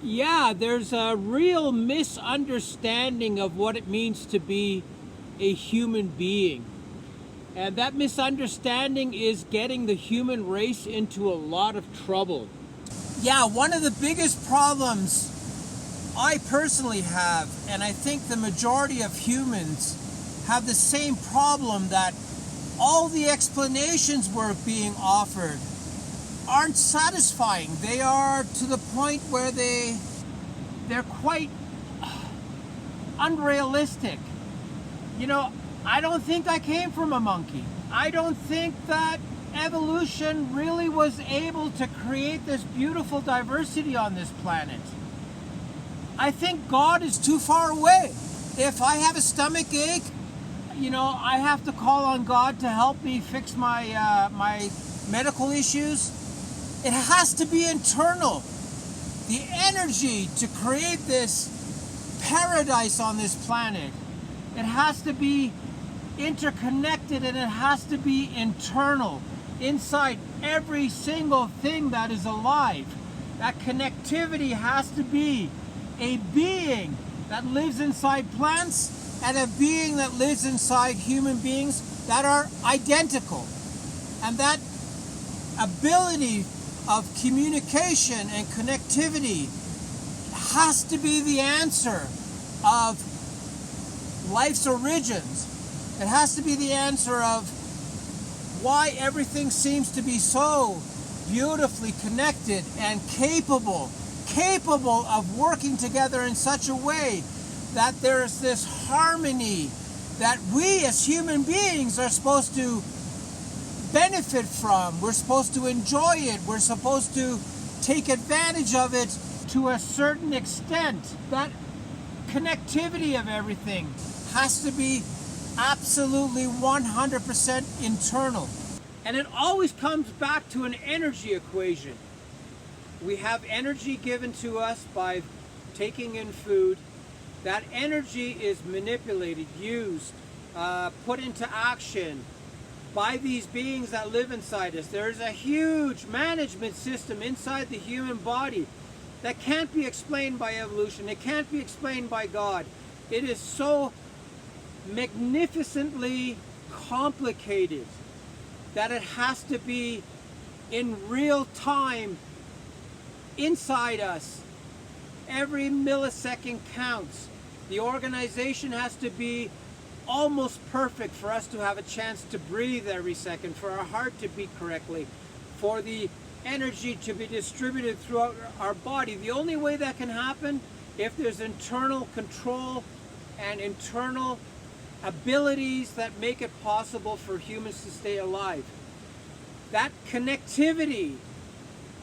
Yeah, there's a real misunderstanding of what it means to be a human being. And that misunderstanding is getting the human race into a lot of trouble. Yeah, one of the biggest problems I personally have, and I think the majority of humans have the same problem, that all the explanations we're being offered aren't satisfying. They are to the point where they're quite unrealistic. You know, I don't think I came from a monkey. I don't think that evolution really was able to create this beautiful diversity on this planet. I think God is too far away. If I have a stomach ache, I have to call on God to help me fix my medical issues. It has to be internal. The energy to create this paradise on this planet, it has to be interconnected, and it has to be internal, inside every single thing that is alive. That connectivity has to be a being that lives inside plants and a being that lives inside human beings that are identical. And that ability of communication and connectivity has to be the answer of life's origins. It has to be the answer of why everything seems to be so beautifully connected and capable of working together in such a way that there's this harmony that we as human beings are supposed to benefit from. We're supposed to enjoy it. We're supposed to take advantage of it to a certain extent. That connectivity of everything has to be absolutely 100% internal. And it always comes back to an energy equation. We have energy given to us by taking in food. That energy is manipulated, used, put into action by these beings that live inside us. There's a huge management system inside the human body that can't be explained by evolution. It can't be explained by God. It is so magnificently complicated that it has to be in real time inside us. Every millisecond counts. The organization has to be almost perfect for us to have a chance to breathe every second, for our heart to beat correctly, for the energy to be distributed throughout our body. The only way that can happen if there's internal control and internal abilities that make it possible for humans to stay alive. That connectivity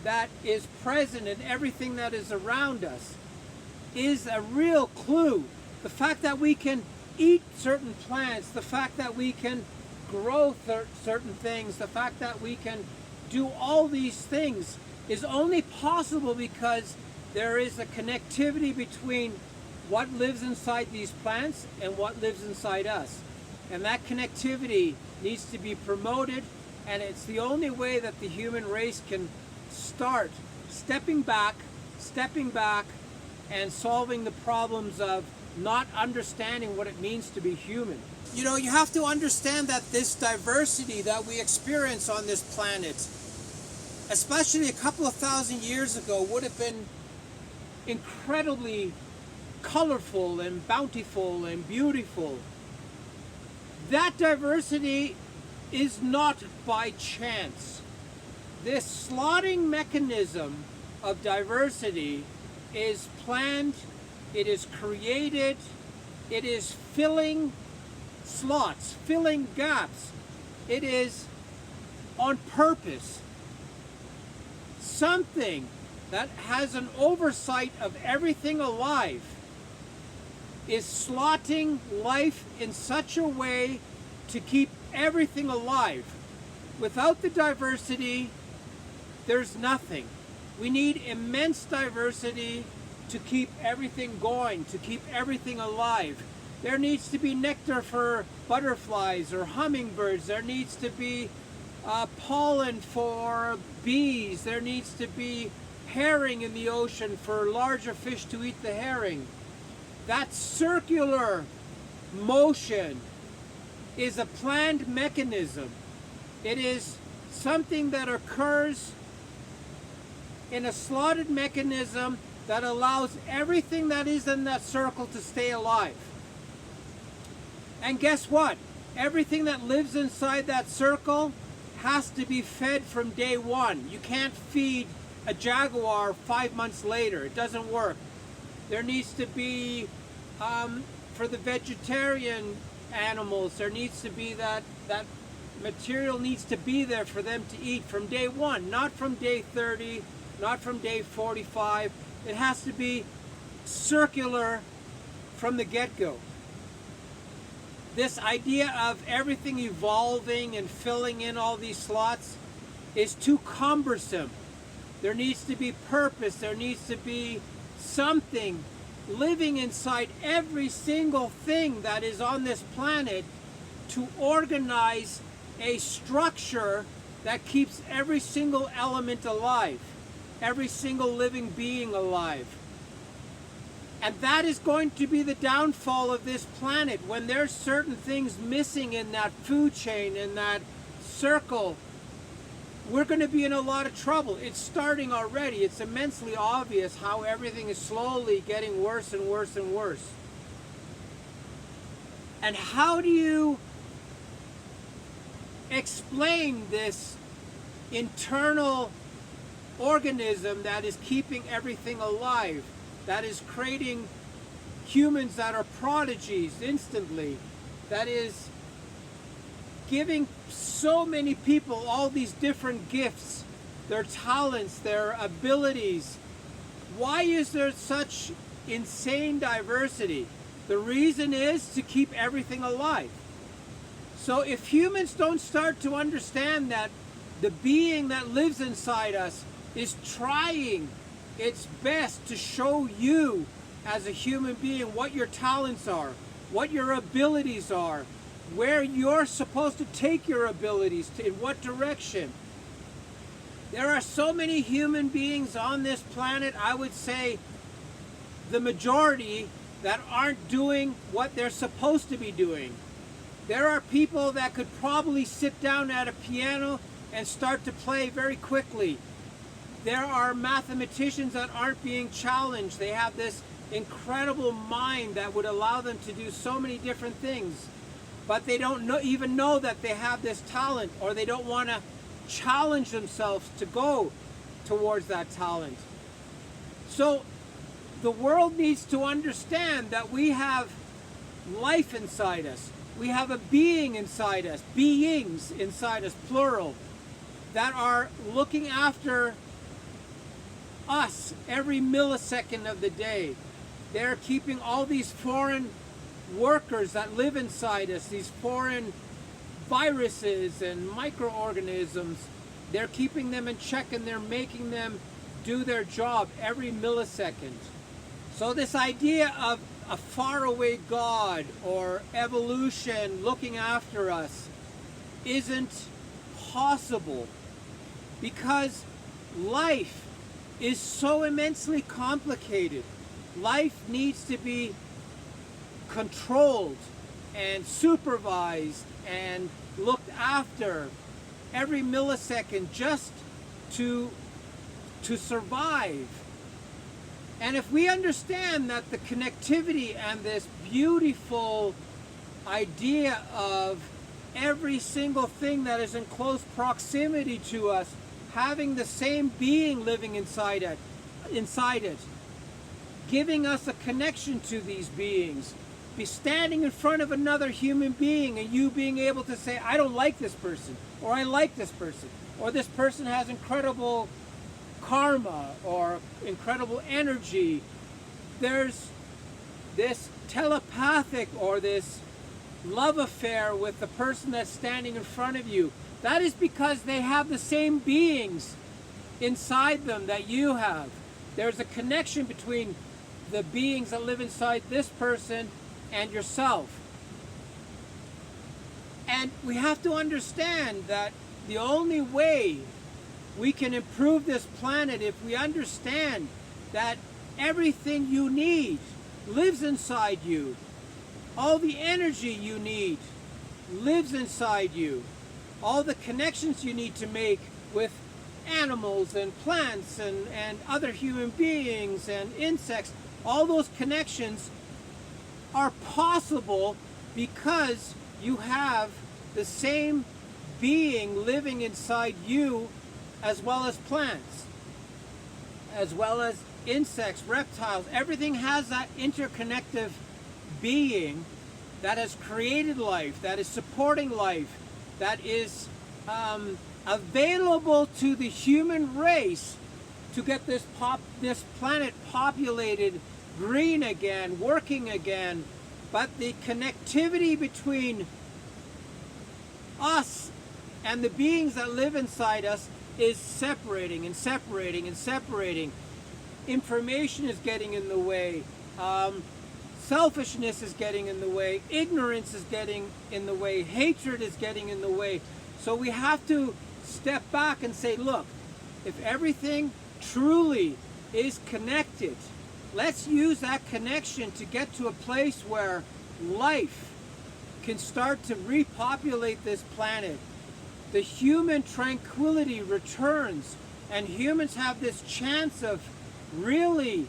that is present in everything that is around us is a real clue. The fact that we can eat certain plants, the fact that we can grow certain things, the fact that we can do all these things is only possible because there is a connectivity between what lives inside these plants and what lives inside us. And that connectivity needs to be promoted, and it's the only way that the human race can start stepping back, and solving the problems of not understanding what it means to be human. You know, you have to understand that this diversity that we experience on this planet, especially a couple of thousand years ago, would have been incredibly colorful and bountiful and beautiful. That diversity is not by chance. This slotting mechanism of diversity is planned, it is created, it is filling slots, filling gaps. It is on purpose. Something that has an oversight of everything alive is slotting life in such a way to keep everything alive. Without the diversity, there's nothing. We need immense diversity to keep everything going, to keep everything alive. There needs to be nectar for butterflies or hummingbirds. There needs to be pollen for bees. There needs to be herring in the ocean for larger fish to eat the herring. That circular motion is a planned mechanism. It is something that occurs in a slotted mechanism that allows everything that is in that circle to stay alive. And guess what? Everything that lives inside that circle has to be fed from day one. You can't feed a jaguar 5 months later. It doesn't work. There needs to be, for the vegetarian animals, there needs to be that material needs to be there for them to eat from day one, not from day 30, not from day 45. It has to be circular from the get-go. This idea of everything evolving and filling in all these slots is too cumbersome. There needs to be purpose. There needs to be something living inside every single thing that is on this planet to organize a structure that keeps every single element alive, every single living being alive. And that is going to be the downfall of this planet. When there's certain things missing in that food chain, in that circle, we're going to be in a lot of trouble. It's starting already. It's immensely obvious how everything is slowly getting worse and worse and worse. And how do you explain this internal organism that is keeping everything alive, that is creating humans that are prodigies instantly, that is giving so many people all these different gifts, their talents, their abilities? Why is there such insane diversity? The reason is to keep everything alive. So if humans don't start to understand that the being that lives inside us is trying its best to show you as a human being what your talents are, what your abilities are, where you're supposed to take your abilities, in what direction. There are so many human beings on this planet, I would say the majority, that aren't doing what they're supposed to be doing. There are people that could probably sit down at a piano and start to play very quickly. There are mathematicians that aren't being challenged. They have this incredible mind that would allow them to do so many different things. But they don't even know that they have this talent, or they don't want to challenge themselves to go towards that talent. So the world needs to understand that we have life inside us. We have a being inside us, beings inside us, plural, that are looking after us every millisecond of the day. They're keeping all these foreign workers that live inside us, these foreign viruses and microorganisms, they're keeping them in check, and they're making them do their job every millisecond. So this idea of a faraway God or evolution looking after us isn't possible, because life is so immensely complicated. Life needs to be controlled and supervised and looked after every millisecond just to survive. And if we understand that the connectivity and this beautiful idea of every single thing that is in close proximity to us having the same being living inside it, giving us a connection to these beings, be standing in front of another human being and you being able to say, I don't like this person, or I like this person, or this person has incredible karma or incredible energy. There's this telepathic or this love affair with the person that's standing in front of you. That is because they have the same beings inside them that you have. There's a connection between the beings that live inside this person and yourself. And we have to understand that the only way we can improve this planet if we understand that everything you need lives inside you. All the energy you need lives inside you. All the connections you need to make with animals and plants and other human beings and insects, all those connections are possible because you have the same being living inside you, as well as plants, as well as insects, reptiles. Everything has that interconnective being that has created life, that is supporting life, that is available to the human race to get this planet populated, green again, working again. But the connectivity between us and the beings that live inside us is separating and separating and separating. Information is getting in the way. Selfishness is getting in the way. Ignorance is getting in the way. Hatred is getting in the way. So we have to step back and say, look, if everything truly is connected, let's use that connection to get to a place where life can start to repopulate this planet. The human tranquility returns, and humans have this chance of really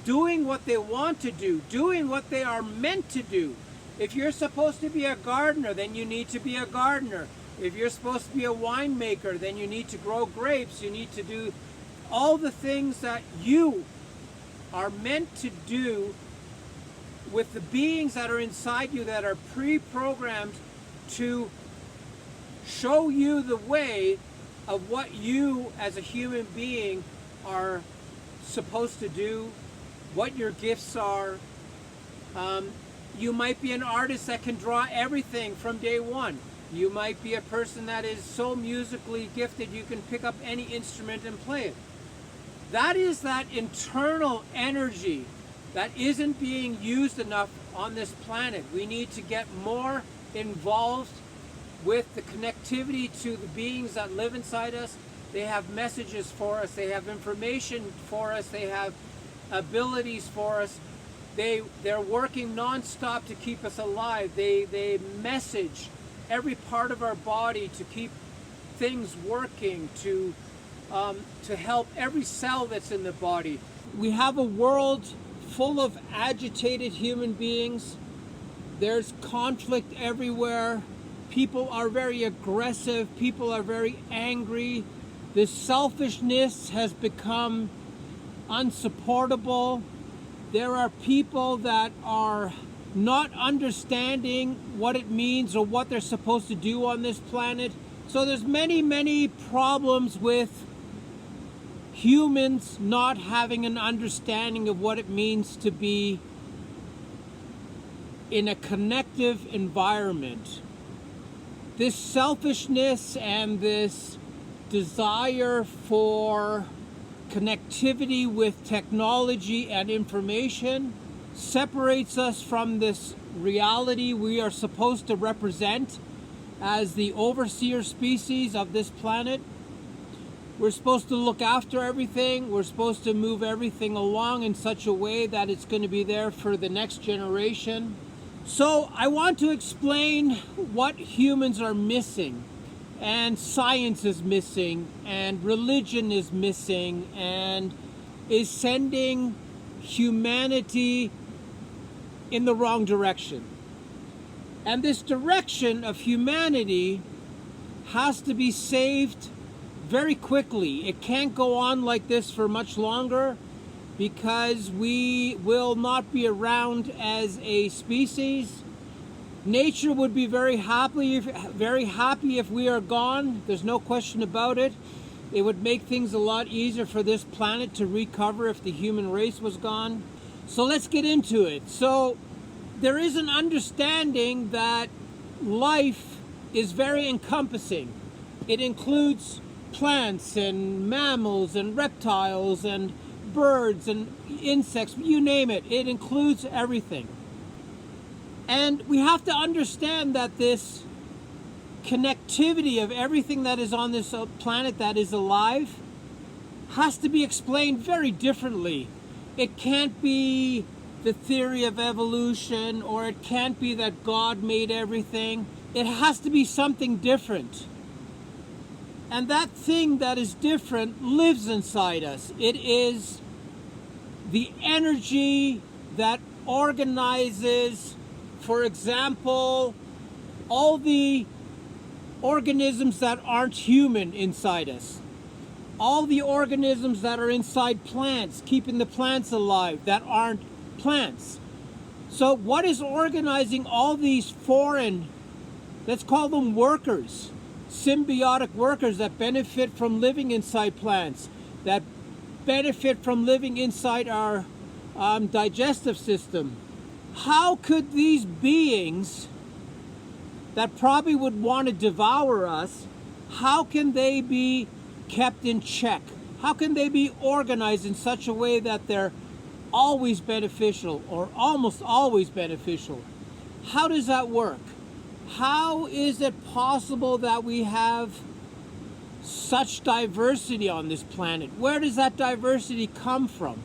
doing what they want to do, doing what they are meant to do. If you're supposed to be a gardener, then you need to be a gardener. If you're supposed to be a winemaker, then you need to grow grapes. You need to do all the things that you are meant to do with the beings that are inside you, that are pre-programmed to show you the way of what you as a human being are supposed to do, what your gifts are. You might be an artist that can draw everything from day one. You might be a person that is so musically gifted you can pick up any instrument and play it. That is that internal energy that isn't being used enough on this planet. We need to get more involved with the connectivity to the beings that live inside us. They have messages for us. They have information for us. They have abilities for us. They're working non-stop to keep us alive. They message every part of our body to keep things working, to help every cell that's in the body. We have a world full of agitated human beings. There's conflict everywhere. People are very aggressive. People are very angry. This selfishness has become unsupportable. There are people that are not understanding what it means or what they're supposed to do on this planet. So there's many problems with humans not having an understanding of what it means to be in a connective environment. This selfishness and this desire for connectivity with technology and information separates us from this reality we are supposed to represent as the overseer species of this planet. We're supposed to look after everything. We're supposed to move everything along in such a way that it's going to be there for the next generation. So I want to explain what humans are missing, and science is missing, and religion is missing, and is sending humanity in the wrong direction. And this direction of humanity has to be saved very quickly. It can't go on like this for much longer, because we will not be around as a species. Nature would be very happy if we are gone. There's no question about it. It would make things a lot easier for this planet to recover if the human race was gone. So let's get into it. So there is an understanding that life is very encompassing. It includes plants and mammals and reptiles and birds and insects, you name it. It includes everything. And we have to understand that this connectivity of everything that is on this planet that is alive has to be explained very differently. It can't be the theory of evolution, or it can't be that God made everything. It has to be something different. And that thing that is different lives inside us. It is the energy that organizes, for example, all the organisms that aren't human inside us. All the organisms that are inside plants, keeping the plants alive, that aren't plants. So what is organizing all these foreign, let's call them workers, symbiotic workers that benefit from living inside plants, that benefit from living inside our digestive system? How could these beings that probably would want to devour us, how can they be kept in check? How can they be organized in such a way that they're always beneficial, or almost always beneficial? How does that work? How is it possible that we have such diversity on this planet? Where does that diversity come from?